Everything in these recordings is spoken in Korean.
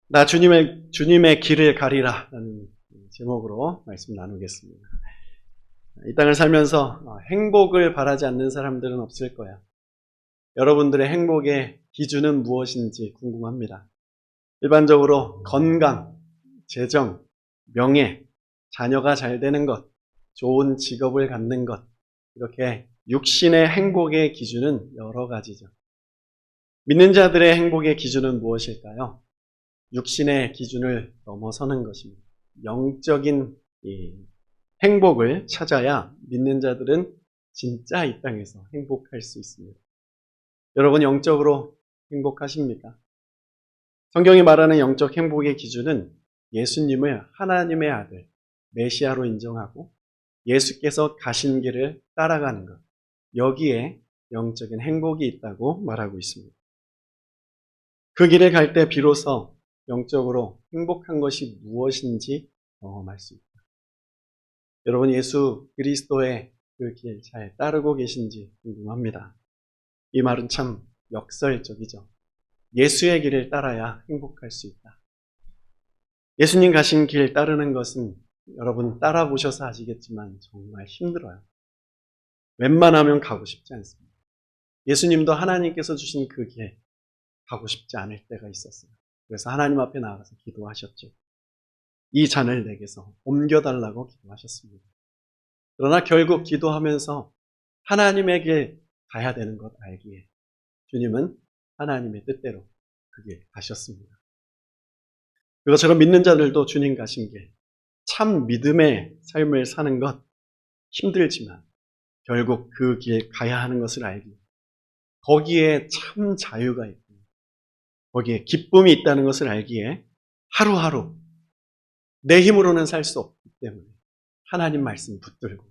나 주님의 길을 가리라 라는 제목으로 말씀 나누겠습니다. 이 땅을 살면서 행복을 바라지 않는 사람들은 없을 거야. 여러분들의 행복의 기준은 무엇인지 궁금합니다. 일반적으로 건강, 재정, 명예, 자녀가 잘 되는 것, 좋은 직업을 갖는 것, 이렇게 육신의 행복의 기준은 여러 가지죠. 믿는 자들의 행복의 기준은 무엇일까요? 육신의 기준을 넘어서는 것입니다. 영적인 행복을 찾아야 믿는 자들은 진짜 이 땅에서 행복할 수 있습니다. 여러분 영적으로 행복하십니까? 성경이 말하는 영적 행복의 기준은 예수님을 하나님의 아들, 메시아로 인정하고 예수께서 가신 길을 따라가는 것, 여기에 영적인 행복이 있다고 말하고 있습니다. 그 길을 갈 때 비로소 영적으로 행복한 것이 무엇인지 경험할 수 있다. 여러분 예수 그리스도의 그 길 잘 따르고 계신지 궁금합니다. 이 말은 참 역설적이죠. 예수의 길을 따라야 행복할 수 있다. 예수님 가신 길 따르는 것은 여러분 따라 보셔서 아시겠지만 정말 힘들어요. 웬만하면 가고 싶지 않습니다. 예수님도 하나님께서 주신 그 길 가고 싶지 않을 때가 있었어요. 그래서 하나님 앞에 나가서 기도하셨죠. 이 잔을 내게서 옮겨달라고 기도하셨습니다. 그러나 결국 기도하면서 하나님의 길 가야 되는 것 알기에 주님은 하나님의 뜻대로 그 길 가셨습니다. 그것처럼 믿는 자들도 주님 가신 길, 참 믿음의 삶을 사는 것 힘들지만 결국 그 길 가야 하는 것을 알기에 거기에 참 자유가 있고 거기에 기쁨이 있다는 것을 알기에 하루하루 내 힘으로는 살 수 없기 때문에 하나님 말씀 붙들고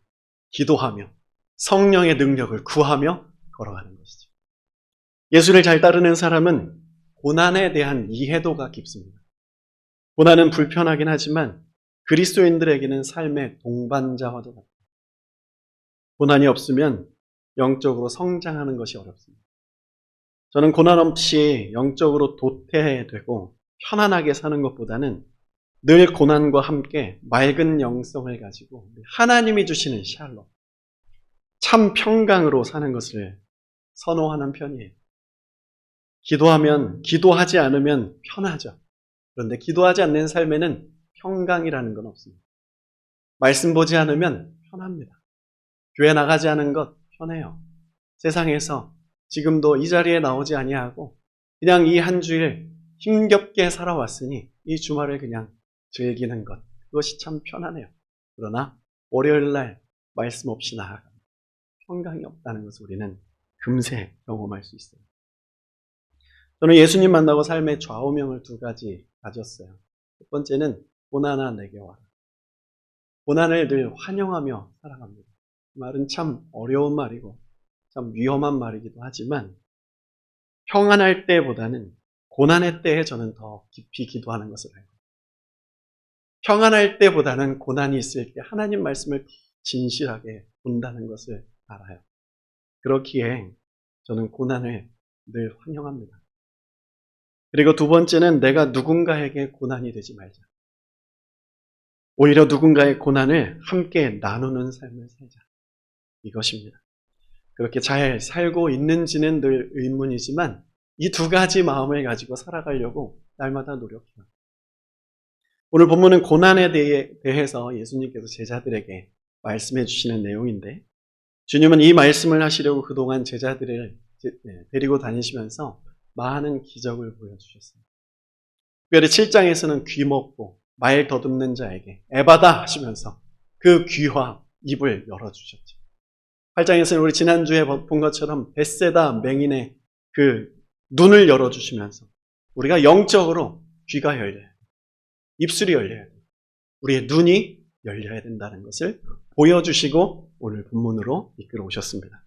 기도하며 성령의 능력을 구하며 걸어가는 것이죠. 예수를 잘 따르는 사람은 고난에 대한 이해도가 깊습니다. 고난은 불편하긴 하지만 그리스도인들에게는 삶의 동반자와도 같아요. 고난이 없으면 영적으로 성장하는 것이 어렵습니다. 저는 고난 없이 영적으로 도태되고 편안하게 사는 것보다는 늘 고난과 함께 맑은 영성을 가지고 하나님이 주시는 샬롬, 참 평강으로 사는 것을 선호하는 편이에요. 기도하지 않으면 편하죠. 그런데 기도하지 않는 삶에는 평강이라는 건 없습니다. 말씀 보지 않으면 편합니다. 교회 나가지 않은 것 편해요. 세상에서 지금도 이 자리에 나오지 아니하고 그냥 이 한 주일 힘겹게 살아왔으니 이 주말을 그냥 즐기는 것, 그것이 참 편하네요. 그러나 월요일 날 말씀 없이 나아가면 평강이 없다는 것을 우리는 금세 경험할 수 있어요. 저는 예수님 만나고 삶의 좌우명을 두 가지 가졌어요. 첫 번째는 고난아 내게 와라. 고난을 늘 환영하며 살아갑니다. 그 말은 참 어려운 말이고 참 위험한 말이기도 하지만 평안할 때보다는 고난의 때에 저는 더 깊이 기도하는 것을 알고 평안할 때보다는 고난이 있을 때 하나님 말씀을 진실하게 본다는 것을 알아요. 그렇기에 저는 고난을 늘 환영합니다. 그리고 두 번째는 내가 누군가에게 고난이 되지 말자. 오히려 누군가의 고난을 함께 나누는 삶을 살자. 이것입니다. 그렇게 잘 살고 있는지는 늘 의문이지만 이 두 가지 마음을 가지고 살아가려고 날마다 노력해요. 오늘 본문은 고난에 대해서 예수님께서 제자들에게 말씀해 주시는 내용인데 주님은 이 말씀을 하시려고 그동안 제자들을 데리고 다니시면서 많은 기적을 보여주셨어요. 특별히 7장에서는 귀먹고 말 더듬는 자에게 에바다 하시면서 그 귀와 입을 열어주셨죠. 8장에서는 우리 지난주에 본 것처럼 벳세다 맹인의 그 눈을 열어주시면서 우리가 영적으로 귀가 열려야 돼요. 입술이 열려야 돼요. 우리의 눈이 열려야 된다는 것을 보여주시고 오늘 본문으로 이끌어 오셨습니다.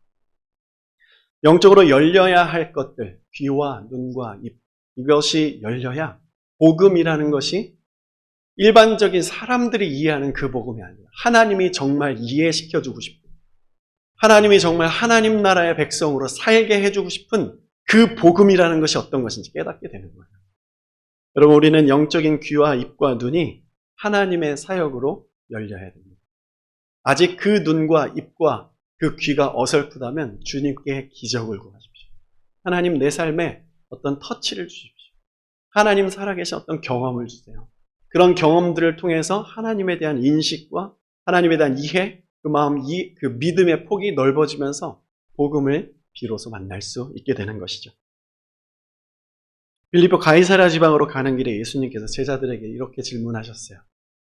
영적으로 열려야 할 것들, 귀와 눈과 입, 이것이 열려야 복음이라는 것이 일반적인 사람들이 이해하는 그 복음이 아니라 하나님이 정말 이해시켜주고 싶은 하나님이 정말 하나님 나라의 백성으로 살게 해주고 싶은 그 복음이라는 것이 어떤 것인지 깨닫게 되는 거예요. 여러분, 우리는 영적인 귀와 입과 눈이 하나님의 사역으로 열려야 됩니다. 아직 그 눈과 입과 그 귀가 어설프다면 주님께 기적을 구하십시오. 하나님, 내 삶에 어떤 터치를 주십시오. 하나님 살아계신 어떤 경험을 주세요. 그런 경험들을 통해서 하나님에 대한 인식과 하나님에 대한 이해, 그 마음, 그 믿음의 폭이 넓어지면서 복음을 비로소 만날 수 있게 되는 것이죠. 빌립보 가이사랴 지방으로 가는 길에 예수님께서 제자들에게 이렇게 질문하셨어요.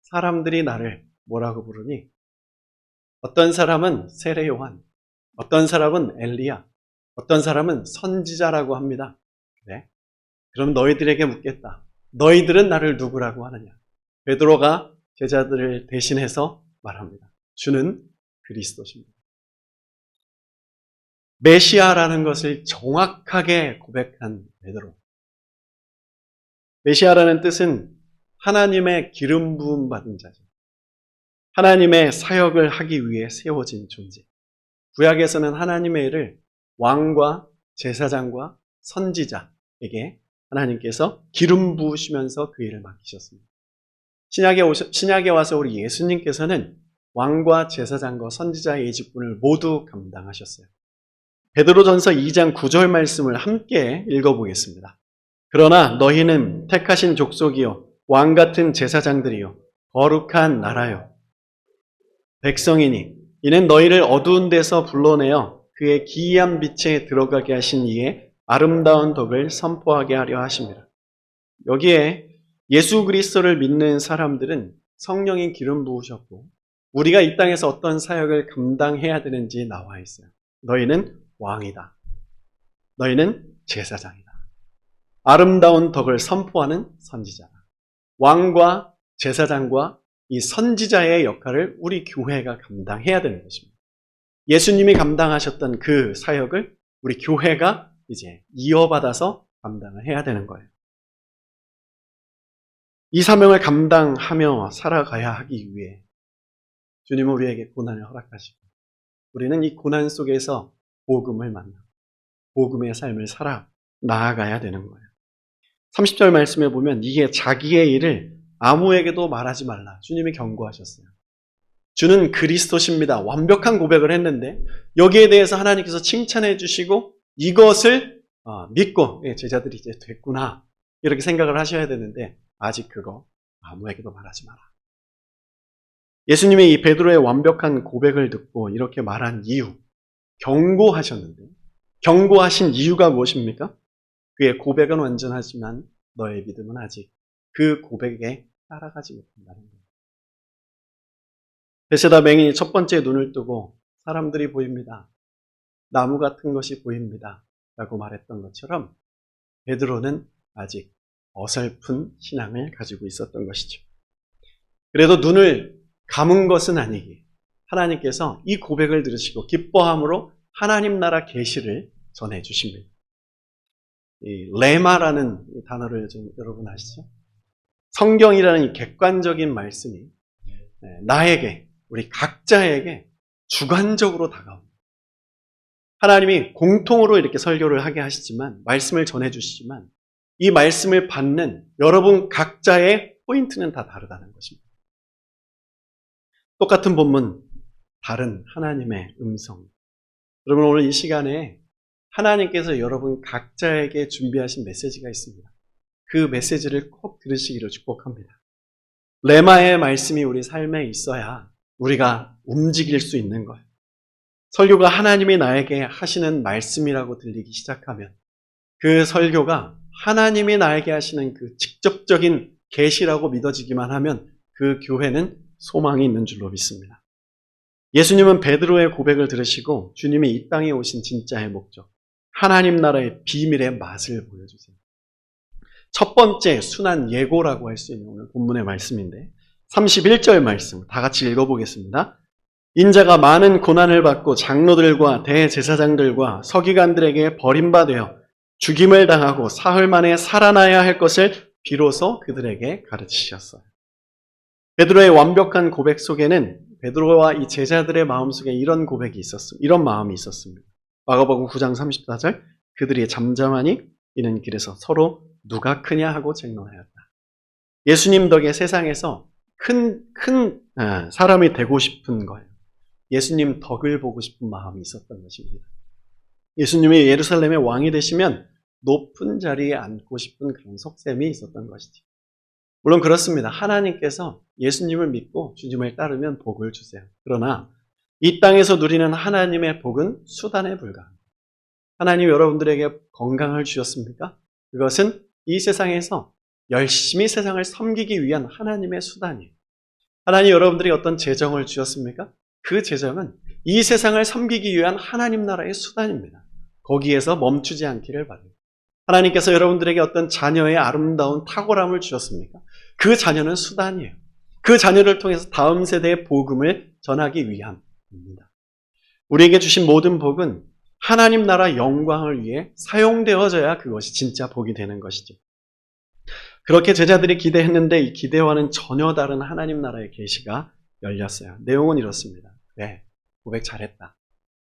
사람들이 나를 뭐라고 부르니? 어떤 사람은 세례 요한, 어떤 사람은 엘리야, 어떤 사람은 선지자라고 합니다. 그래? 그럼 너희들에게 묻겠다. 너희들은 나를 누구라고 하느냐? 베드로가 제자들을 대신해서 말합니다. 주는 그리스도십니다. 메시아라는 것을 정확하게 고백한 베드로. 메시아라는 뜻은 하나님의 기름 부음 받은 자죠. 하나님의 사역을 하기 위해 세워진 존재. 구약에서는 하나님의 일을 왕과 제사장과 선지자에게 하나님께서 기름 부으시면서 그 일을 맡기셨습니다. 신약에 와서 우리 예수님께서는 왕과 제사장과 선지자의 직분을 모두 감당하셨어요. 베드로전서 2장 9절 말씀을 함께 읽어보겠습니다. 그러나 너희는 택하신 족속이요 왕 같은 제사장들이요 거룩한 나라요 백성이니 이는 너희를 어두운 데서 불러내어 그의 기이한 빛에 들어가게 하신 이의 아름다운 덕을 선포하게 하려 하십니다. 여기에 예수 그리스도를 믿는 사람들은 성령이 기름 부으셨고 우리가 이 땅에서 어떤 사역을 감당해야 되는지 나와 있어요. 너희는 왕이다. 너희는 제사장이다. 아름다운 덕을 선포하는 선지자다. 왕과 제사장과 이 선지자의 역할을 우리 교회가 감당해야 되는 것입니다. 예수님이 감당하셨던 그 사역을 우리 교회가 이제 이어받아서 감당을 해야 되는 거예요. 이 사명을 감당하며 살아가야 하기 위해 주님은 우리에게 고난을 허락하시고 우리는 이 고난 속에서 복음을 만나 복음의 삶을 살아 나아가야 되는 거예요. 30절 말씀에 보면 이게 자기의 일을 아무에게도 말하지 말라. 주님이 경고하셨어요. 주는 그리스도십니다. 완벽한 고백을 했는데 여기에 대해서 하나님께서 칭찬해 주시고 이것을 믿고 제자들이 이제 됐구나 이렇게 생각을 하셔야 되는데 아직 그거 아무에게도 말하지 마라. 예수님이 이 베드로의 완벽한 고백을 듣고 이렇게 말한 이유, 경고하셨는데 경고하신 이유가 무엇입니까? 그의 고백은 완전하지만 너의 믿음은 아직 그 고백에 따라가지 못한다는 거예요. 베세다 맹인이 첫 번째 눈을 뜨고 사람들이 보입니다. 나무 같은 것이 보입니다. 라고 말했던 것처럼 베드로는 아직 어설픈 신앙을 가지고 있었던 것이죠. 그래도 눈을 감은 것은 아니기에 하나님께서 이 고백을 들으시고 기뻐함으로 하나님 나라 계시를 전해 주십니다. 이 레마라는 단어를 좀 여러분 아시죠? 성경이라는 이 객관적인 말씀이 나에게 우리 각자에게 주관적으로 다가옵니다. 하나님이 공통으로 이렇게 설교를 하게 하시지만 말씀을 전해 주시지만 이 말씀을 받는 여러분 각자의 포인트는 다 다르다는 것입니다. 똑같은 본문, 다른 하나님의 음성. 여러분 오늘 이 시간에 하나님께서 여러분 각자에게 준비하신 메시지가 있습니다. 그 메시지를 꼭 들으시기를 축복합니다. 레마의 말씀이 우리 삶에 있어야 우리가 움직일 수 있는 거예요. 설교가 하나님이 나에게 하시는 말씀이라고 들리기 시작하면 그 설교가 하나님이 나에게 하시는 그 직접적인 계시라고 믿어지기만 하면 그 교회는 소망이 있는 줄로 믿습니다. 예수님은 베드로의 고백을 들으시고 주님이 이 땅에 오신 진짜의 목적, 하나님 나라의 비밀의 맛을 보여주세요. 첫 번째 순한 예고라고 할 수 있는 오늘 본문의 말씀인데 31절 말씀 다 같이 읽어보겠습니다. 인자가 많은 고난을 받고 장로들과 대제사장들과 서기관들에게 버림받아 죽임을 당하고 사흘 만에 살아나야 할 것을 비로소 그들에게 가르치셨어요. 베드로의 완벽한 고백 속에는 베드로와 이 제자들의 마음속에 이런 고백이 있었습니다. 이런 마음이 있었습니다. 마가복음 9장 34절 그들이 잠잠하니 이는 길에서 서로 누가 크냐 하고 쟁론하였다. 예수님 덕에 세상에서 큰 사람이 되고 싶은 거예요. 예수님 덕을 보고 싶은 마음이 있었던 것입니다. 예수님이 예루살렘의 왕이 되시면 높은 자리에 앉고 싶은 그런 속셈이 있었던 것이죠. 물론 그렇습니다. 하나님께서 예수님을 믿고 주님을 따르면 복을 주세요. 그러나 이 땅에서 누리는 하나님의 복은 수단에 불과합니다. 하나님 여러분들에게 건강을 주셨습니까? 그것은 이 세상에서 열심히 세상을 섬기기 위한 하나님의 수단이에요. 하나님 여러분들이 어떤 재정을 주셨습니까? 그 재정은 이 세상을 섬기기 위한 하나님 나라의 수단입니다. 거기에서 멈추지 않기를 바랍니다. 하나님께서 여러분들에게 어떤 자녀의 아름다운 탁월함을 주셨습니까? 그 자녀는 수단이에요. 그 자녀를 통해서 다음 세대의 복음을 전하기 위함입니다. 우리에게 주신 모든 복은 하나님 나라 영광을 위해 사용되어져야 그것이 진짜 복이 되는 것이죠. 그렇게 제자들이 기대했는데 이 기대와는 전혀 다른 하나님 나라의 계시가 열렸어요. 내용은 이렇습니다. 그래, 고백 잘했다.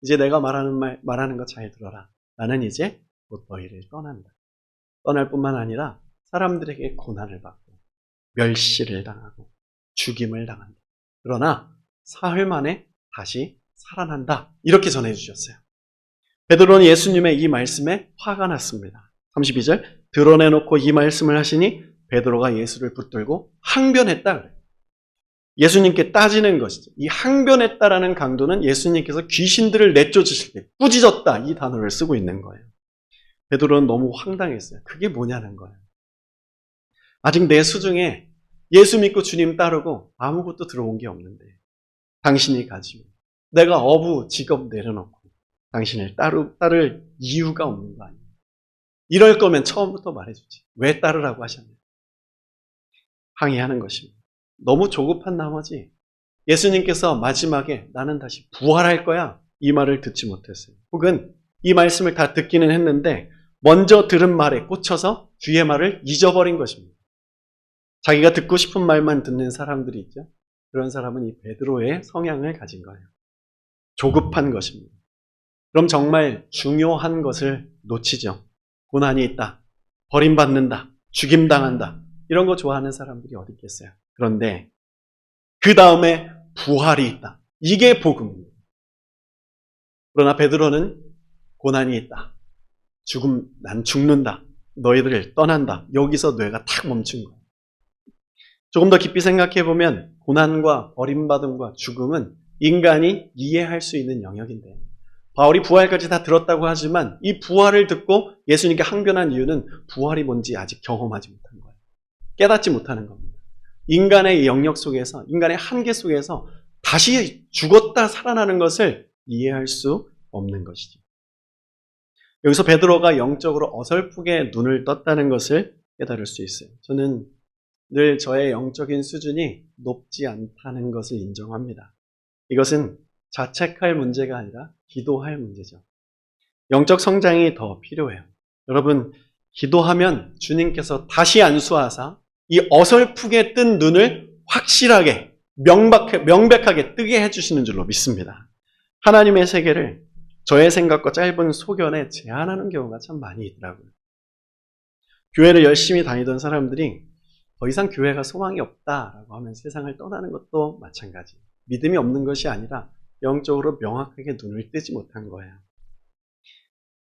이제 내가 말하는 거 잘 들어라. 나는 이제 곧 너희를 떠난다. 떠날 뿐만 아니라 사람들에게 고난을 받고 멸시를 당하고 죽임을 당한다. 그러나 사흘 만에 다시 살아난다. 이렇게 전해주셨어요. 베드로는 예수님의 이 말씀에 화가 났습니다. 32절 드러내놓고 이 말씀을 하시니 베드로가 예수를 붙들고 항변했다 그래요. 예수님께 따지는 것이죠. 이 항변했다라는 강도는 예수님께서 귀신들을 내쫓으실 때 꾸짖었다 이 단어를 쓰고 있는 거예요. 베드로는 너무 황당했어요. 그게 뭐냐는 거예요. 아직 내 수중에 예수 믿고 주님 따르고 아무것도 들어온 게 없는데 당신이 가지고 내가 어부 직업 내려놓고 당신을 따를 이유가 없는 거 아니에요. 이럴 거면 처음부터 말해주지. 왜 따르라고 하셨나요? 항의하는 것입니다. 너무 조급한 나머지 예수님께서 마지막에 나는 다시 부활할 거야 이 말을 듣지 못했어요. 혹은 이 말씀을 다 듣기는 했는데 먼저 들은 말에 꽂혀서 뒤의 말을 잊어버린 것입니다. 자기가 듣고 싶은 말만 듣는 사람들이 있죠. 그런 사람은 이 베드로의 성향을 가진 거예요. 조급한 것입니다. 그럼 정말 중요한 것을 놓치죠. 고난이 있다. 버림받는다. 죽임당한다. 이런 거 좋아하는 사람들이 어디 있겠어요. 그런데 그 다음에 부활이 있다. 이게 복음입니다. 그러나 베드로는 고난이 있다. 난 죽는다. 너희들을 떠난다. 여기서 뇌가 탁 멈춘 거예요. 조금 더 깊이 생각해 보면 고난과 버림받음과 죽음은 인간이 이해할 수 있는 영역인데 바울이 부활까지 다 들었다고 하지만 이 부활을 듣고 예수님께 항변한 이유는 부활이 뭔지 아직 경험하지 못한 거예요. 깨닫지 못하는 겁니다. 인간의 영역 속에서, 인간의 한계 속에서 다시 죽었다 살아나는 것을 이해할 수 없는 것이죠. 여기서 베드로가 영적으로 어설프게 눈을 떴다는 것을 깨달을 수 있어요. 저는 늘 저의 영적인 수준이 높지 않다는 것을 인정합니다. 이것은 자책할 문제가 아니라 기도할 문제죠. 영적 성장이 더 필요해요. 여러분, 기도하면 주님께서 다시 안수하사 이 어설프게 뜬 눈을 확실하게 명백하게 뜨게 해주시는 줄로 믿습니다. 하나님의 세계를 저의 생각과 짧은 소견에 제한하는 경우가 참 많이 있더라고요. 교회를 열심히 다니던 사람들이 더 이상 교회가 소망이 없다라고 하면 세상을 떠나는 것도 마찬가지. 믿음이 없는 것이 아니라 영적으로 명확하게 눈을 뜨지 못한 거예요.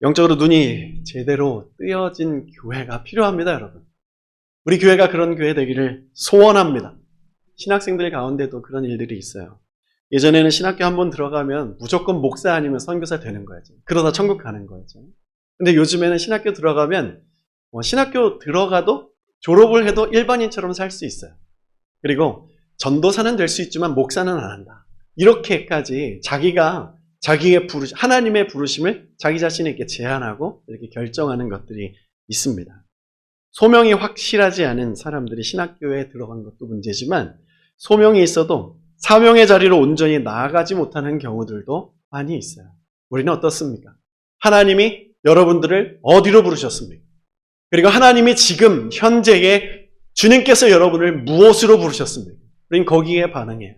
영적으로 눈이 제대로 뜨여진 교회가 필요합니다, 여러분. 우리 교회가 그런 교회 되기를 소원합니다. 신학생들 가운데도 그런 일들이 있어요. 예전에는 신학교 한번 들어가면 무조건 목사 아니면 선교사 되는 거였죠. 그러다 천국 가는 거였죠. 근데 요즘에는 신학교 들어가면 신학교 들어가도 졸업을 해도 일반인처럼 살 수 있어요. 그리고 전도사는 될 수 있지만 목사는 안 한다. 이렇게까지 자기가 자기의 하나님의 부르심을 자기 자신에게 제한하고 이렇게 결정하는 것들이 있습니다. 소명이 확실하지 않은 사람들이 신학교에 들어간 것도 문제지만 소명이 있어도 사명의 자리로 온전히 나아가지 못하는 경우들도 많이 있어요. 우리는 어떻습니까? 하나님이 여러분들을 어디로 부르셨습니까? 그리고 하나님이 지금 현재의 주님께서 여러분을 무엇으로 부르셨습니까? 우리는 거기에 반응해요.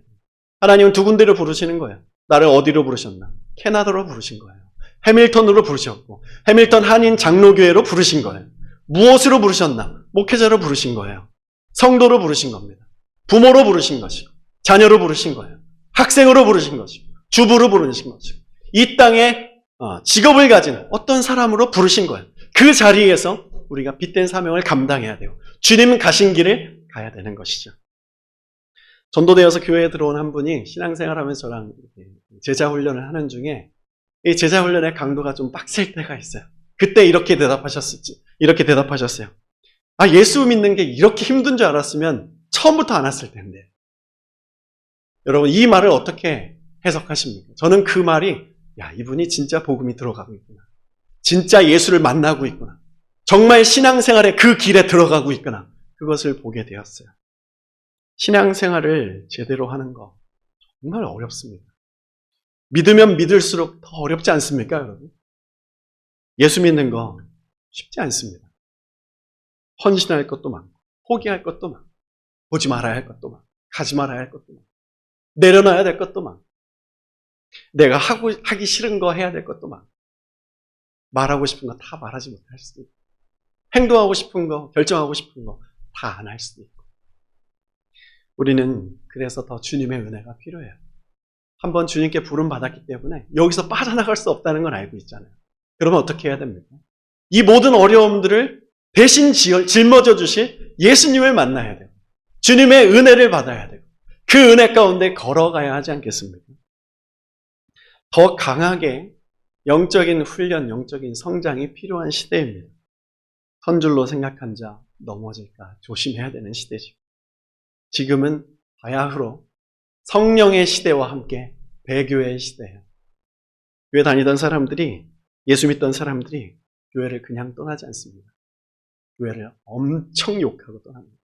하나님은 두 군데로 부르시는 거예요. 나를 어디로 부르셨나? 캐나다로 부르신 거예요. 해밀턴으로 부르셨고 해밀턴 한인 장로교회로 부르신 거예요. 무엇으로 부르셨나? 목회자로 부르신 거예요. 성도로 부르신 겁니다. 부모로 부르신 것이고, 자녀로 부르신 거예요. 학생으로 부르신 것이고, 주부로 부르신 것이고, 이 땅에 직업을 가진 어떤 사람으로 부르신 거예요. 그 자리에서 우리가 빚된 사명을 감당해야 돼요. 주님 가신 길을 가야 되는 것이죠. 전도되어서 교회에 들어온 한 분이 신앙생활하면서 저랑 제자 훈련을 하는 중에 이 제자 훈련의 강도가 좀 빡셀 때가 있어요. 그때 이렇게 대답하셨어요. 예수 믿는 게 이렇게 힘든 줄 알았으면 처음부터 안 왔을 텐데. 여러분, 이 말을 어떻게 해석하십니까? 저는 그 말이, 이분이 진짜 복음이 들어가고 있구나. 진짜 예수를 만나고 있구나. 정말 신앙생활의 그 길에 들어가고 있구나. 그것을 보게 되었어요. 신앙생활을 제대로 하는 거 정말 어렵습니다. 믿으면 믿을수록 더 어렵지 않습니까, 여러분? 예수 믿는 거 쉽지 않습니다. 헌신할 것도 많고, 포기할 것도 많고, 보지 말아야 할 것도 많고, 가지 말아야 할 것도 많고, 내려놔야 될 것도 많고, 내가 하기 싫은 거 해야 될 것도 많고, 말하고 싶은 거 다 말하지 못할 수도 있고, 행동하고 싶은 거, 결정하고 싶은 거 다 안 할 수도 있고. 우리는 그래서 더 주님의 은혜가 필요해요. 한번 주님께 부름 받았기 때문에 여기서 빠져나갈 수 없다는 걸 알고 있잖아요. 그러면 어떻게 해야 됩니까? 이 모든 어려움들을 대신 짊어져 주실 예수님을 만나야 돼요. 주님의 은혜를 받아야 돼요. 그 은혜 가운데 걸어가야 하지 않겠습니까? 더 강하게 영적인 훈련, 영적인 성장이 필요한 시대입니다. 선 줄로 생각한 자 넘어질까 조심해야 되는 시대죠. 지금은 바야흐로 성령의 시대와 함께 배교의 시대예요. 교회 다니던 사람들이, 예수 믿던 사람들이 교회를 그냥 떠나지 않습니다. 교회를 엄청 욕하고 떠납니다.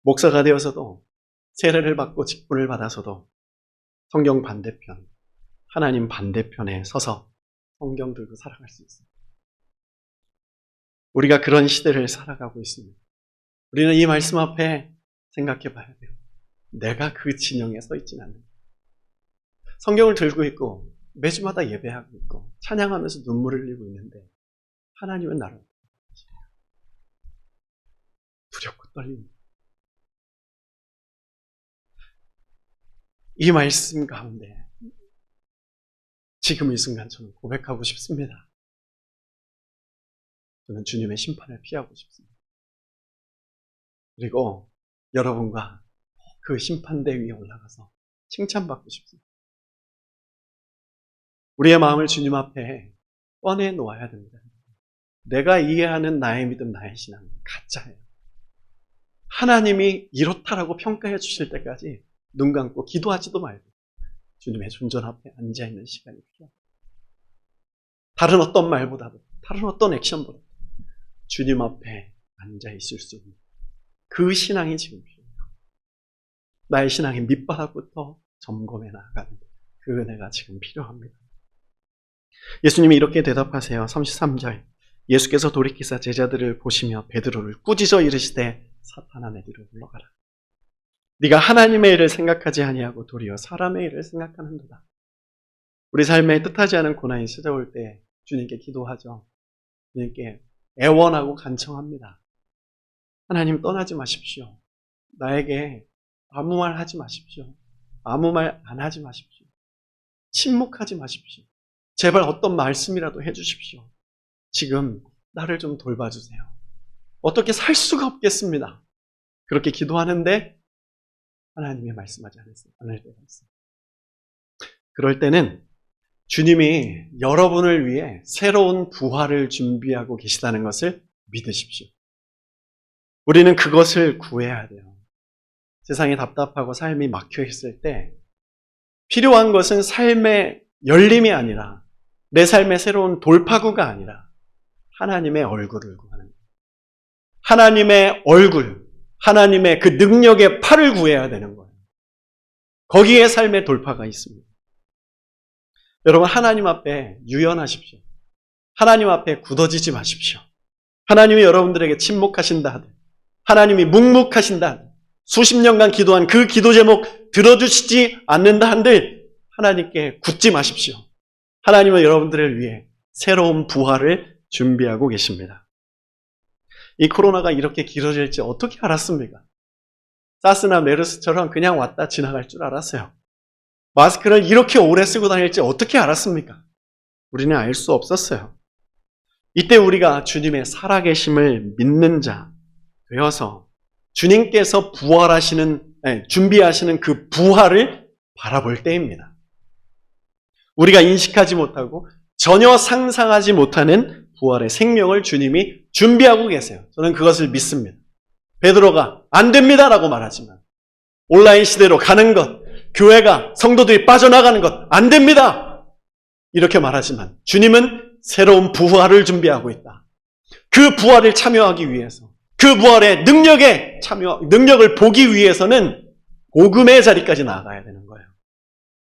목사가 되어서도, 세례를 받고 직분을 받아서도 성경 반대편, 하나님 반대편에 서서 성경 들고 살아갈 수 있어요. 우리가 그런 시대를 살아가고 있습니다. 우리는 이 말씀 앞에 생각해 봐야 돼요. 내가 그 진영에 서 있지는 않는다. 성경을 들고 있고 매주마다 예배하고 있고 찬양하면서 눈물을 흘리고 있는데 하나님은 나를 두렵고 떨립니다. 이 말씀 가운데 지금 이 순간 저는 고백하고 싶습니다. 저는 주님의 심판을 피하고 싶습니다. 그리고 여러분과 그 심판대 위에 올라가서 칭찬받고 싶습니다. 우리의 마음을 주님 앞에 꺼내 놓아야 됩니다. 내가 이해하는 나의 믿음, 나의 신앙은 가짜예요. 하나님이 이렇다라고 평가해 주실 때까지 눈 감고 기도하지도 말고 주님의 존전 앞에 앉아있는 시간이 필요합니다. 다른 어떤 말보다도, 다른 어떤 액션보다도 주님 앞에 앉아있을 수 있는 그 신앙이 지금 필요해요. 나의 신앙의 밑바닥부터 점검해 나가는 그 은혜가 지금 필요합니다. 예수님이 이렇게 대답하세요. 33절. 예수께서 돌이키사 제자들을 보시며 베드로를 꾸짖어 이르시되 사탄아 내 뒤로 물러가라. 네가 하나님의 일을 생각하지 아니하고 도리어 사람의 일을 생각하는도다. 우리 삶에 뜻하지 않은 고난이 찾아올 때 주님께 기도하죠. 주님께 애원하고 간청합니다. 하나님 떠나지 마십시오. 나에게 아무 말 하지 마십시오. 아무 말 안 하지 마십시오. 침묵하지 마십시오. 제발 어떤 말씀이라도 해주십시오. 지금 나를 좀 돌봐주세요. 어떻게 살 수가 없겠습니다. 그렇게 기도하는데 하나님이 말씀하지 않을 때가 있어요. 그럴 때는 주님이 여러분을 위해 새로운 부활을 준비하고 계시다는 것을 믿으십시오. 우리는 그것을 구해야 돼요. 세상이 답답하고 삶이 막혀 있을 때 필요한 것은 삶의 열림이 아니라 내 삶의 새로운 돌파구가 아니라 하나님의 얼굴을 구하는 거예요. 하나님의 얼굴, 하나님의 그 능력의 팔을 구해야 되는 거예요. 거기에 삶의 돌파가 있습니다. 여러분, 하나님 앞에 유연하십시오. 하나님 앞에 굳어지지 마십시오. 하나님이 여러분들에게 침묵하신다 하든, 하나님이 묵묵하신다 하든, 수십 년간 기도한 그 기도 제목 들어주시지 않는다 한들 하나님께 굳지 마십시오. 하나님은 여러분들을 위해 새로운 부활을 준비하고 계십니다. 이 코로나가 이렇게 길어질지 어떻게 알았습니까? 사스나 메르스처럼 그냥 왔다 지나갈 줄 알았어요. 마스크를 이렇게 오래 쓰고 다닐지 어떻게 알았습니까? 우리는 알 수 없었어요. 이때 우리가 주님의 살아계심을 믿는 자 되어서 주님께서 준비하시는 그 부활을 바라볼 때입니다. 우리가 인식하지 못하고 전혀 상상하지 못하는 부활의 생명을 주님이 준비하고 계세요. 저는 그것을 믿습니다. 베드로가 안 됩니다라고 말하지만 온라인 시대로 가는 것, 교회가 성도들이 빠져나가는 것 안 됩니다. 이렇게 말하지만 주님은 새로운 부활을 준비하고 있다. 그 부활을 참여하기 위해서, 그 부활의 능력을 보기 위해서는 복음의 자리까지 나아가야 되는 거예요.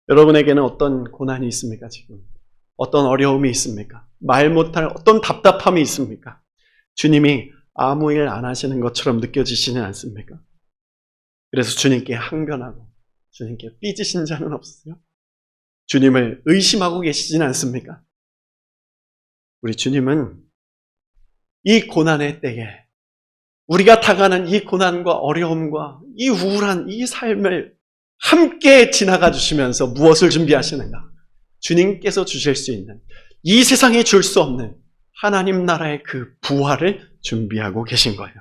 여러분에게는 어떤 고난이 있습니까, 지금? 어떤 어려움이 있습니까? 말 못할 어떤 답답함이 있습니까? 주님이 아무 일 안 하시는 것처럼 느껴지시는 않습니까? 그래서 주님께 항변하고 주님께 삐지신 자는 없으세요? 주님을 의심하고 계시진 않습니까? 우리 주님은 이 고난의 때에 우리가 당하는 이 고난과 어려움과 이 우울한 이 삶을 함께 지나가 주시면서 무엇을 준비하시는가? 주님께서 주실 수 있는 이 세상에 줄 수 없는 하나님 나라의 그 부활을 준비하고 계신 거예요.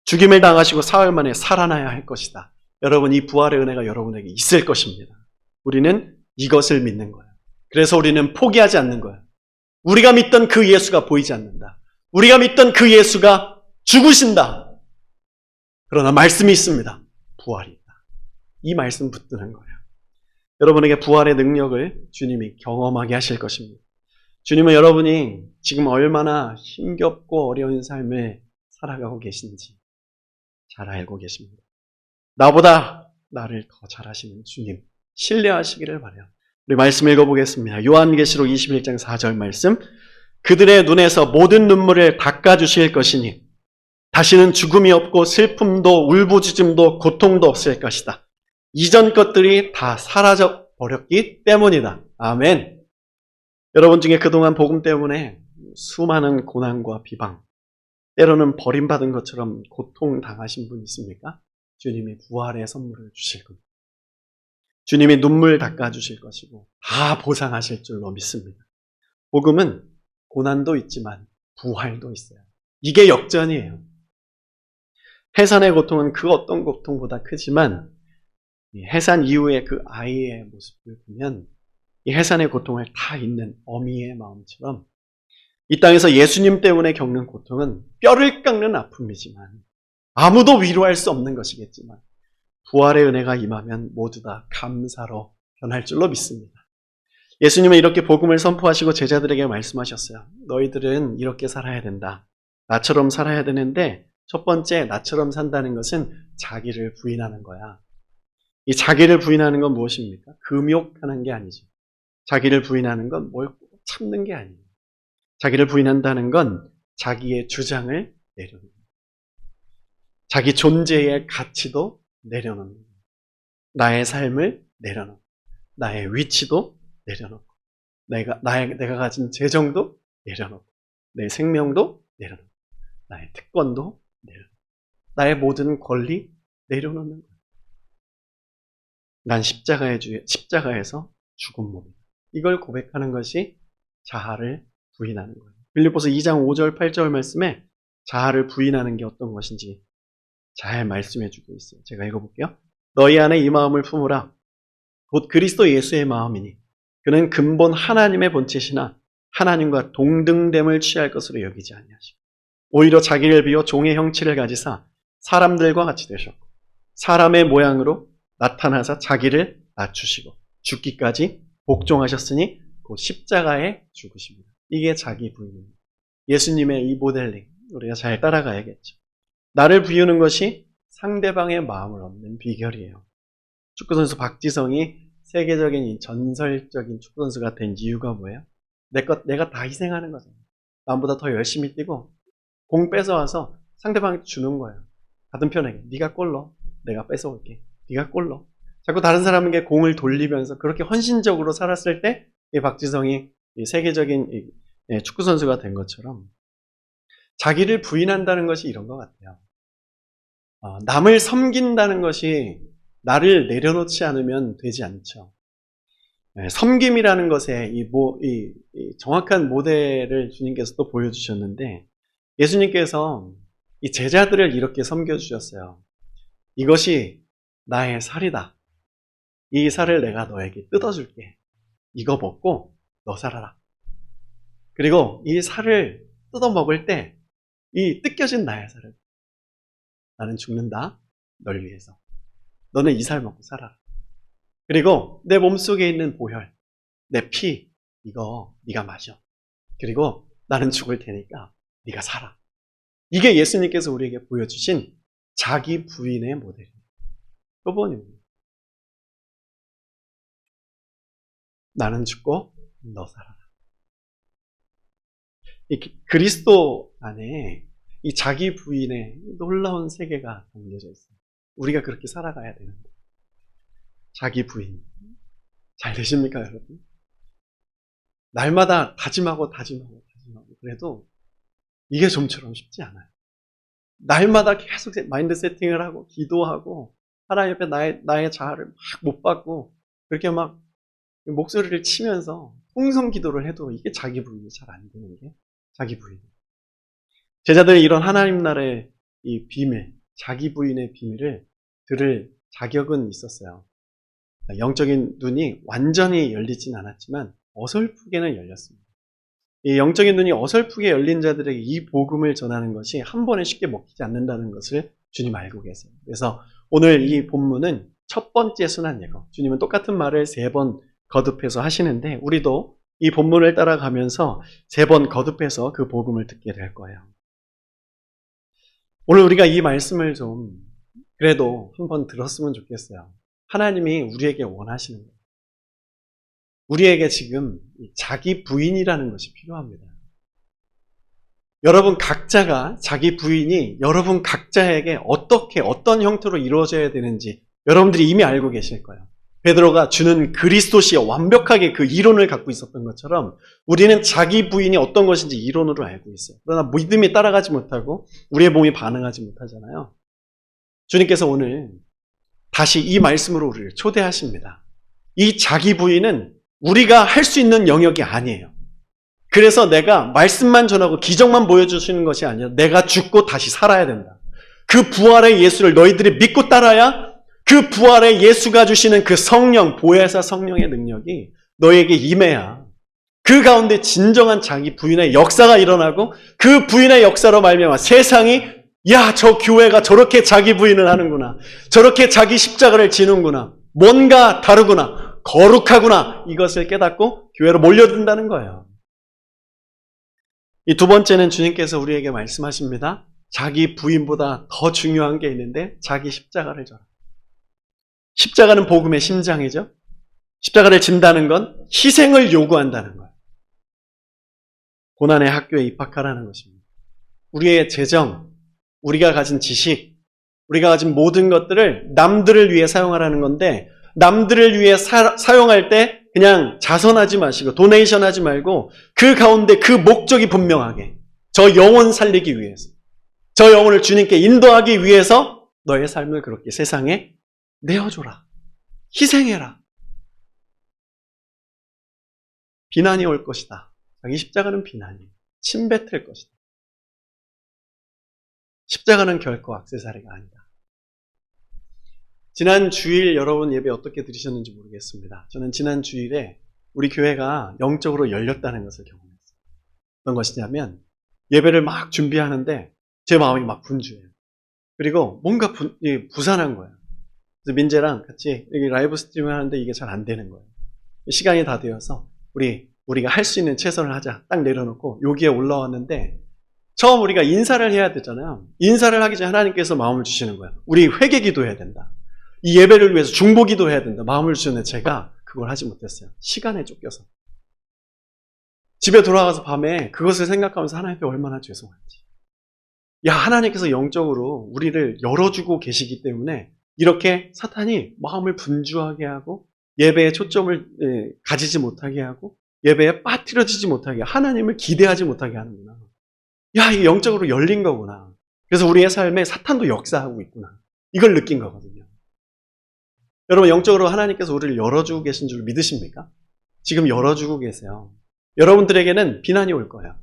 죽임을 당하시고 사흘 만에 살아나야 할 것이다. 여러분, 이 부활의 은혜가 여러분에게 있을 것입니다. 우리는 이것을 믿는 거예요. 그래서 우리는 포기하지 않는 거예요. 우리가 믿던 그 예수가 보이지 않는다. 우리가 믿던 그 예수가 죽으신다. 그러나 말씀이 있습니다. 부활이 있다. 이 말씀 붙드는 거예요. 여러분에게 부활의 능력을 주님이 경험하게 하실 것입니다. 주님은 여러분이 지금 얼마나 힘겹고 어려운 삶을 살아가고 계신지 잘 알고 계십니다. 나보다 나를 더 잘하시는 주님, 신뢰하시기를 바라요. 우리 말씀 읽어보겠습니다. 요한계시록 21장 4절 말씀. 그들의 눈에서 모든 눈물을 닦아주실 것이니 다시는 죽음이 없고 슬픔도 울부짖음도 고통도 없을 것이다. 이전 것들이 다 사라져 버렸기 때문이다. 아멘. 여러분 중에 그동안 복음 때문에 수많은 고난과 비방, 때로는 버림받은 것처럼 고통당하신 분 있습니까? 주님이 부활의 선물을 주실 겁니다. 주님이 눈물 닦아주실 것이고 다 보상하실 줄로 믿습니다. 복음은 고난도 있지만 부활도 있어요. 이게 역전이에요. 해산의 고통은 그 어떤 고통보다 크지만 해산 이후의 그 아이의 모습을 보면 이 해산의 고통을 다 잊는 어미의 마음처럼 이 땅에서 예수님 때문에 겪는 고통은 뼈를 깎는 아픔이지만 아무도 위로할 수 없는 것이겠지만 부활의 은혜가 임하면 모두 다 감사로 변할 줄로 믿습니다. 예수님은 이렇게 복음을 선포하시고 제자들에게 말씀하셨어요. 너희들은 이렇게 살아야 된다. 나처럼 살아야 되는데 첫 번째 나처럼 산다는 것은 자기를 부인하는 거야. 이 자기를 부인하는 건 무엇입니까? 금욕하는 게 아니죠. 자기를 부인하는 건 뭘 참는 게 아니에요. 자기를 부인한다는 건 자기의 주장을 내려놓는 거예요. 자기 존재의 가치도 내려놓는 거예요. 나의 삶을 내려놓고 나의 위치도 내려놓고 내가 가진 재정도 내려놓고 내 생명도 내려놓고 나의 특권도 내려놓고 나의 모든 권리 내려놓는 거예요. 난 십자가에서 죽은 몸이다. 이걸 고백하는 것이 자아를 부인하는 거예요. 빌립보서 2장 5절 8절 말씀에 자아를 부인하는 게 어떤 것인지 잘 말씀해 주고 있어요. 제가 읽어볼게요. 너희 안에 이 마음을 품으라. 곧 그리스도 예수의 마음이니 그는 근본 하나님의 본체시나 하나님과 동등됨을 취할 것으로 여기지 아니하시고 오히려 자기를 비워 종의 형체를 가지사 사람들과 같이 되셨고 사람의 모양으로 나타나사 자기를 낮추시고 죽기까지 복종하셨으니 곧 십자가에 죽으십니다. 이게 자기 부인입니다. 예수님의 이 모델링 우리가 잘 따라가야겠죠. 나를 비우는 것이 상대방의 마음을 얻는 비결이에요. 축구선수 박지성이 세계적인 전설적인 축구선수가 된 이유가 뭐예요? 내가 다 희생하는 거잖아요. 남보다 더 열심히 뛰고 공 뺏어와서 상대방한테 주는 거예요. 같은 편에게 네가 골 넣어. 내가 뺏어올게. 네가 골 넣어. 자꾸 다른 사람에게 공을 돌리면서 그렇게 헌신적으로 살았을 때 이 박지성이 세계적인 축구선수가 된 것처럼 자기를 부인한다는 것이 이런 것 같아요. 남을 섬긴다는 것이 나를 내려놓지 않으면 되지 않죠. 섬김이라는 것에 이 정확한 모델을 주님께서 또 보여주셨는데, 예수님께서 이 제자들을 이렇게 섬겨주셨어요. 이것이 나의 살이다. 이 살을 내가 너에게 뜯어줄게. 이거 먹고 너 살아라. 그리고 이 살을 뜯어 먹을 때 이 뜯겨진 나의 살을, 나는 죽는다. 널 위해서. 너는 이 살 먹고 살아라. 그리고 내 몸속에 있는 보혈, 내 피, 이거 네가 마셔. 그리고 나는 죽을 테니까 네가 살아. 이게 예수님께서 우리에게 보여주신 자기 부인의 모델입니다. 표본입니다. 나는 죽고 너 살아라. 이 그리스도 안에 이 자기 부인의 놀라운 세계가 담겨져 있어요. 우리가 그렇게 살아가야 되는데. 자기 부인. 잘 되십니까, 여러분? 날마다 다짐하고. 그래도 이게 좀처럼 쉽지 않아요. 날마다 계속 마인드 세팅을 하고, 기도하고, 하나님 옆에 나의 자아를 막 못 받고, 그렇게 막 목소리를 치면서 통성 기도를 해도 이게 자기 부인이 잘 안 되는 게 자기 부인. 제자들이 이런 하나님 나라의 이 비밀, 자기 부인의 비밀을 들을 자격은 있었어요. 영적인 눈이 완전히 열리진 않았지만 어설프게는 열렸습니다. 이 영적인 눈이 어설프게 열린 자들에게 이 복음을 전하는 것이 한 번에 쉽게 먹히지 않는다는 것을 주님 알고 계세요. 그래서 오늘 이 본문은 첫 번째 순환 예고. 주님은 똑같은 말을 3번 거듭해서 하시는데 우리도 이 본문을 따라가면서 3번 거듭해서 그 복음을 듣게 될 거예요. 오늘 우리가 이 말씀을 좀 그래도 한번 들었으면 좋겠어요. 하나님이 우리에게 원하시는 거예요. 우리에게 지금 자기 부인이라는 것이 필요합니다. 여러분 각자가 자기 부인이 여러분 각자에게 어떤 형태로 이루어져야 되는지 여러분들이 이미 알고 계실 거예요. 베드로가 주는 그리스도시여 완벽하게 그 이론을 갖고 있었던 것처럼 우리는 자기 부인이 어떤 것인지 이론으로 알고 있어요. 그러나 믿음이 따라가지 못하고 우리의 몸이 반응하지 못하잖아요. 주님께서 오늘 다시 이 말씀으로 우리를 초대하십니다. 이 자기 부인은 우리가 할 수 있는 영역이 아니에요. 그래서 내가 말씀만 전하고 기적만 보여주시는 것이 아니라 내가 죽고 다시 살아야 된다. 그 부활의 예수를 너희들이 믿고 따라야 그 부활의 예수가 주시는 그 성령, 보혜사 성령의 능력이 너에게 임해야 그 가운데 진정한 자기 부인의 역사가 일어나고 그 부인의 역사로 말미암아 세상이 야, 저 교회가 저렇게 자기 부인을 하는구나. 저렇게 자기 십자가를 지는구나. 뭔가 다르구나. 거룩하구나. 이것을 깨닫고 교회로 몰려든다는 거예요. 이 두 번째는 주님께서 우리에게 말씀하십니다. 자기 부인보다 더 중요한 게 있는데 자기 십자가를 져라. 십자가는 복음의 심장이죠. 십자가를 진다는 건 희생을 요구한다는 거예요. 고난의 학교에 입학하라는 것입니다. 우리의 재정, 우리가 가진 지식, 우리가 가진 모든 것들을 남들을 위해 사용하라는 건데 남들을 위해 사용할 때 그냥 자선하지 마시고 도네이션 하지 말고 그 가운데 그 목적이 분명하게 저 영혼 살리기 위해서 저 영혼을 주님께 인도하기 위해서 너의 삶을 그렇게 세상에 내어줘라. 희생해라. 비난이 올 것이다. 자기 십자가는 비난이에요. 침뱉을 것이다. 십자가는 결코 액세서리가 아니다. 지난 주일 여러분 예배 어떻게 들으셨는지 모르겠습니다. 저는 지난 주일에 우리 교회가 영적으로 열렸다는 것을 경험했어요. 어떤 것이냐면 예배를 막 준비하는데 제 마음이 막 분주해요. 그리고 뭔가 부산한 거예요. 그래서 민재랑 같이 여기 라이브 스트리밍 하는데 이게 잘 안 되는 거예요. 시간이 다 되어서 우리가 할 수 있는 최선을 하자. 딱 내려놓고 여기에 올라왔는데 처음 우리가 인사를 해야 되잖아요. 인사를 하기 전에 하나님께서 마음을 주시는 거예요. 우리 회개 기도해야 된다. 이 예배를 위해서 중보 기도해야 된다. 마음을 주시는데 제가 그걸 하지 못했어요. 시간에 쫓겨서. 집에 돌아가서 밤에 그것을 생각하면서 하나님께 얼마나 죄송한지. 야, 하나님께서 영적으로 우리를 열어주고 계시기 때문에 이렇게 사탄이 마음을 분주하게 하고 예배에 초점을 가지지 못하게 하고 예배에 빠뜨려지지 못하게 하나님을 기대하지 못하게 하는구나. 야, 이게 영적으로 열린 거구나. 그래서 우리의 삶에 사탄도 역사하고 있구나. 이걸 느낀 거거든요. 여러분, 영적으로 하나님께서 우리를 열어주고 계신 줄 믿으십니까? 지금 열어주고 계세요. 여러분들에게는 비난이 올 거예요.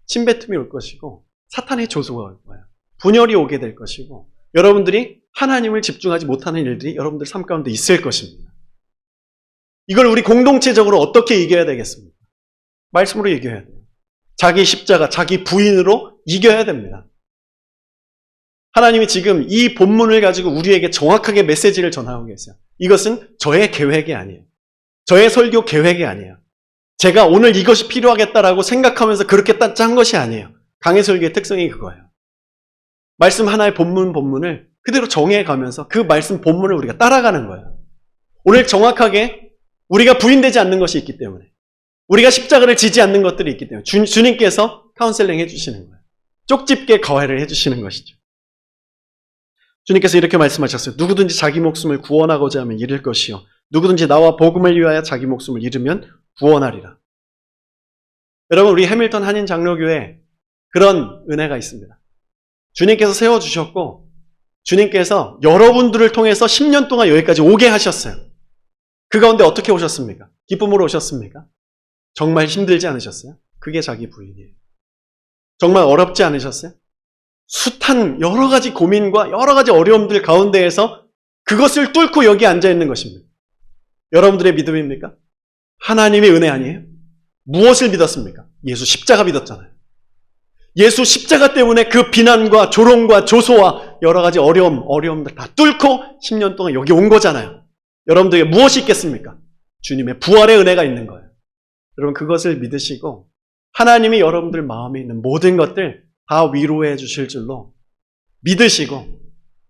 침뱉음이 올 것이고 사탄의 조소가 올 거예요. 분열이 오게 될 것이고 여러분들이 하나님을 집중하지 못하는 일들이 여러분들 삶 가운데 있을 것입니다. 이걸 우리 공동체적으로 어떻게 이겨야 되겠습니까? 말씀으로 이겨야 돼요. 자기 십자가, 자기 부인으로 이겨야 됩니다. 하나님이 지금 이 본문을 가지고 우리에게 정확하게 메시지를 전하고 계세요. 이것은 저의 계획이 아니에요. 저의 설교 계획이 아니에요. 제가 오늘 이것이 필요하겠다라고 생각하면서 그렇게 짠 것이 아니에요. 강해 설교의 특성이 그거예요. 말씀 하나의 본문을 그대로 정해가면서 그 말씀 본문을 우리가 따라가는 거예요. 오늘 정확하게 우리가 부인되지 않는 것이 있기 때문에 우리가 십자가를 지지 않는 것들이 있기 때문에 주님께서 카운셀링 해주시는 거예요. 쪽집게 거해를 해주시는 것이죠. 주님께서 이렇게 말씀하셨어요. 누구든지 자기 목숨을 구원하고자 하면 잃을 것이요 누구든지 나와 복음을 위하여 자기 목숨을 잃으면 구원하리라. 여러분, 우리 해밀턴 한인 장로교회에 그런 은혜가 있습니다. 주님께서 세워주셨고 주님께서 여러분들을 통해서 10년 동안 여기까지 오게 하셨어요. 그 가운데 어떻게 오셨습니까? 기쁨으로 오셨습니까? 정말 힘들지 않으셨어요? 그게 자기 부인이에요. 정말 어렵지 않으셨어요? 숱한 여러 가지 고민과 여러 가지 어려움들 가운데에서 그것을 뚫고 여기 앉아있는 것입니다. 여러분들의 믿음입니까? 하나님의 은혜 아니에요? 무엇을 믿었습니까? 예수 십자가 믿었잖아요. 예수 십자가 때문에 그 비난과 조롱과 조소와 여러 가지 어려움들 다 뚫고 10년 동안 여기 온 거잖아요. 여러분들에게 무엇이 있겠습니까? 주님의 부활의 은혜가 있는 거예요. 여러분, 그것을 믿으시고 하나님이 여러분들 마음에 있는 모든 것들 다 위로해 주실 줄로 믿으시고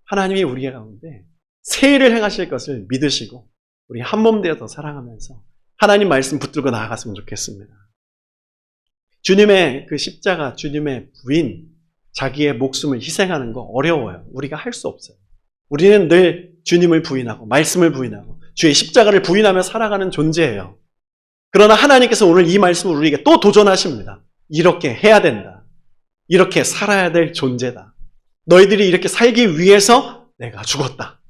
하나님이 우리 가운데 새 일을 행하실 것을 믿으시고 우리 한 몸 되어 더 사랑하면서 하나님 말씀 붙들고 나아갔으면 좋겠습니다. 주님의 그 십자가, 주님의 부인, 자기의 목숨을 희생하는 거 어려워요. 우리가 할 수 없어요. 우리는 늘 주님을 부인하고 말씀을 부인하고 주의 십자가를 부인하며 살아가는 존재예요. 그러나 하나님께서 오늘 이 말씀을 우리에게 또 도전하십니다. 이렇게 해야 된다. 이렇게 살아야 될 존재다. 너희들이 이렇게 살기 위해서 내가 죽었다.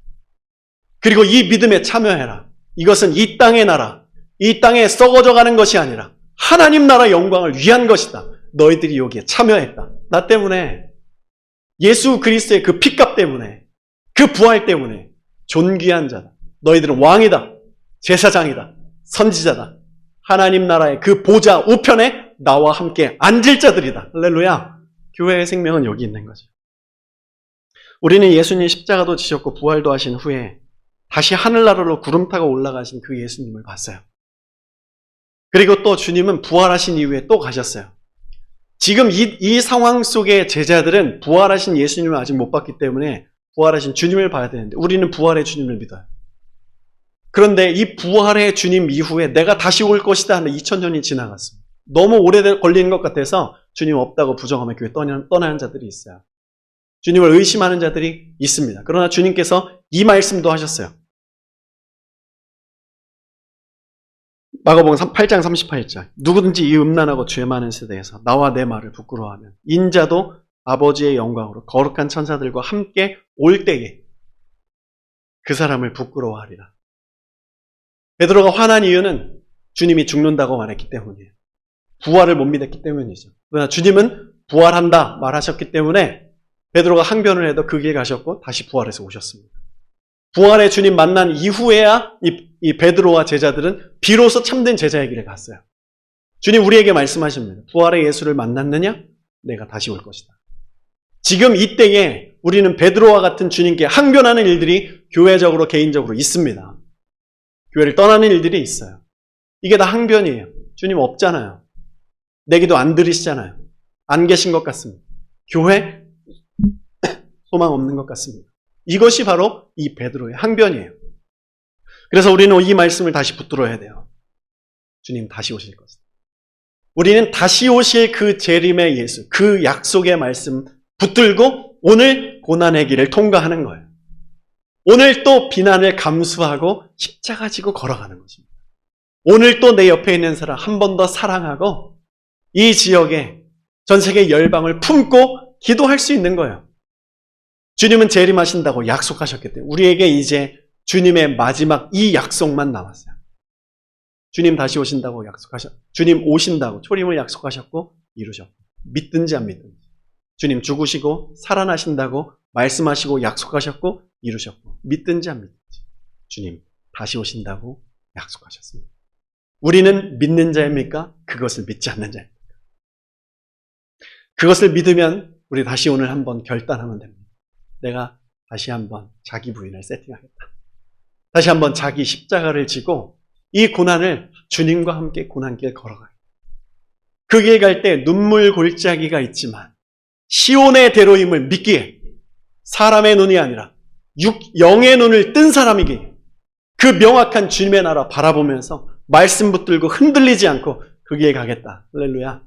그리고 이 믿음에 참여해라. 이것은 이 땅의 나라, 이 땅에 썩어져가는 것이 아니라 하나님 나라 영광을 위한 것이다. 너희들이 여기에 참여했다. 나 때문에, 예수 그리스도의 그 피값 때문에, 그 부활 때문에 존귀한 자다. 너희들은 왕이다. 제사장이다. 선지자다. 하나님 나라의 그 보좌 우편에 나와 함께 앉을 자들이다. 할렐루야. 교회의 생명은 여기 있는 거죠. 우리는 예수님 십자가도 지셨고 부활도 하신 후에 다시 하늘나라로 구름 타고 올라가신 그 예수님을 봤어요. 그리고 또 주님은 부활하신 이후에 또 가셨어요. 지금 이 상황 속에 제자들은 부활하신 예수님을 아직 못 봤기 때문에 부활하신 주님을 봐야 되는데 우리는 부활의 주님을 믿어요. 그런데 이 부활의 주님 이후에 내가 다시 올 것이다 하는 2000년이 지나갔습니다. 너무 오래 걸리는 것 같아서 주님 없다고 부정하며 교회 떠나는 자들이 있어요. 주님을 의심하는 자들이 있습니다. 그러나 주님께서 이 말씀도 하셨어요. 마가복음 8장 38절. 누구든지 이 음란하고 죄 많은 세대에서 나와 내 말을 부끄러워하면 인자도 아버지의 영광으로 거룩한 천사들과 함께 올 때에 그 사람을 부끄러워하리라. 베드로가 화난 이유는 주님이 죽는다고 말했기 때문이에요. 부활을 못 믿었기 때문이죠. 그러나 주님은 부활한다 말하셨기 때문에 베드로가 항변을 해도 그 길 가셨고 다시 부활해서 오셨습니다. 부활의 주님 만난 이후에야 이 베드로와 제자들은 비로소 참된 제자의 길을 갔어요. 주님 우리에게 말씀하십니다. 부활의 예수를 만났느냐? 내가 다시 올 것이다. 지금 이때에 우리는 베드로와 같은 주님께 항변하는 일들이 교회적으로 개인적으로 있습니다. 교회를 떠나는 일들이 있어요. 이게 다 항변이에요. 주님 없잖아요. 내기도 안 들으시잖아요. 안 계신 것 같습니다. 교회 소망 없는 것 같습니다. 이것이 바로 이 베드로의 항변이에요. 그래서 우리는 이 말씀을 다시 붙들어야 돼요. 주님 다시 오실 것이다. 우리는 다시 오실 그 재림의 예수, 그 약속의 말씀 붙들고 오늘 고난의 길을 통과하는 거예요. 오늘 또 비난을 감수하고 십자가 지고 걸어가는 것입니다. 오늘 또 내 옆에 있는 사람 한 번 더 사랑하고 이 지역에 전 세계 열방을 품고 기도할 수 있는 거예요. 주님은 재림하신다고 약속하셨기 때문에 우리에게 이제 주님의 마지막 이 약속만 남았어요. 주님 다시 오신다고 주님 오신다고 초림을 약속하셨고 이루셨고, 믿든지 안 믿든지 주님 죽으시고 살아나신다고 말씀하시고 약속하셨고 이루셨고, 믿든지 안 믿든지 주님 다시 오신다고 약속하셨습니다. 우리는 믿는 자입니까? 그것을 믿지 않는 자입니까? 그것을 믿으면 우리 다시 오늘 한번 결단하면 됩니다. 내가 다시 한번 자기 부인을 세팅하겠다. 다시 한번 자기 십자가를 지고 이 고난을 주님과 함께 고난길 걸어가요. 그 길 갈 때 눈물 골짜기가 있지만 시온의 대로임을 믿기에 사람의 눈이 아니라 영의 눈을 뜬 사람이기에 그 명확한 주님의 나라 바라보면서 말씀 붙들고 흔들리지 않고 그 길 가겠다. 할렐루야.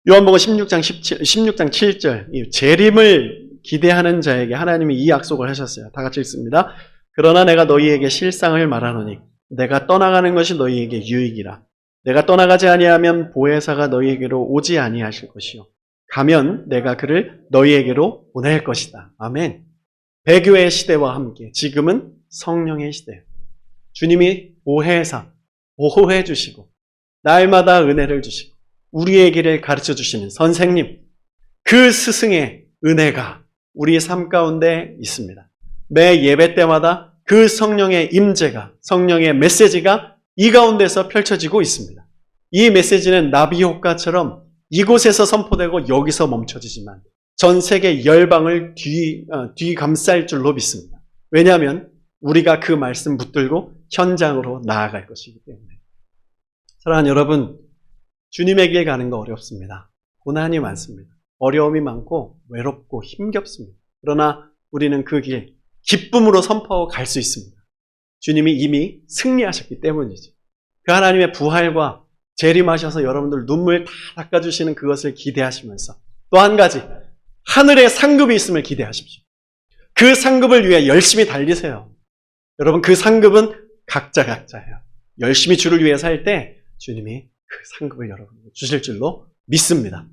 요한복음 16장 7절, 이 재림을 기대하는 자에게 하나님이 이 약속을 하셨어요. 다 같이 읽습니다. 그러나 내가 너희에게 실상을 말하노니 내가 떠나가는 것이 너희에게 유익이라. 내가 떠나가지 아니하면 보혜사가 너희에게로 오지 아니하실 것이요 가면 내가 그를 너희에게로 보낼 것이다. 아멘. 배교의 시대와 함께 지금은 성령의 시대예요. 주님이 보혜사, 보호해 주시고 날마다 은혜를 주시고 우리의 길을 가르쳐 주시는 선생님, 그 스승의 은혜가 우리의 삶 가운데 있습니다. 매 예배 때마다 그 성령의 임재가, 성령의 메시지가 이 가운데서 펼쳐지고 있습니다. 이 메시지는 나비 효과처럼 이곳에서 선포되고 여기서 멈춰지지만 전 세계 열방을 뒤감쌀 줄로 믿습니다. 왜냐하면 우리가 그 말씀 붙들고 현장으로 나아갈 것이기 때문에. 사랑하는 여러분, 주님의 길 가는 거 어렵습니다. 고난이 많습니다. 어려움이 많고 외롭고 힘겹습니다. 그러나 우리는 그 길 기쁨으로 선포하고 갈 수 있습니다. 주님이 이미 승리하셨기 때문이죠. 그 하나님의 부활과 재림하셔서 여러분들 눈물 다 닦아주시는 그것을 기대하시면서 또 한 가지, 하늘에 상급이 있음을 기대하십시오. 그 상급을 위해 열심히 달리세요. 여러분, 그 상급은 각자예요. 열심히 주를 위해 살 때 주님이 그 상급을 여러분에게 주실 줄로 믿습니다.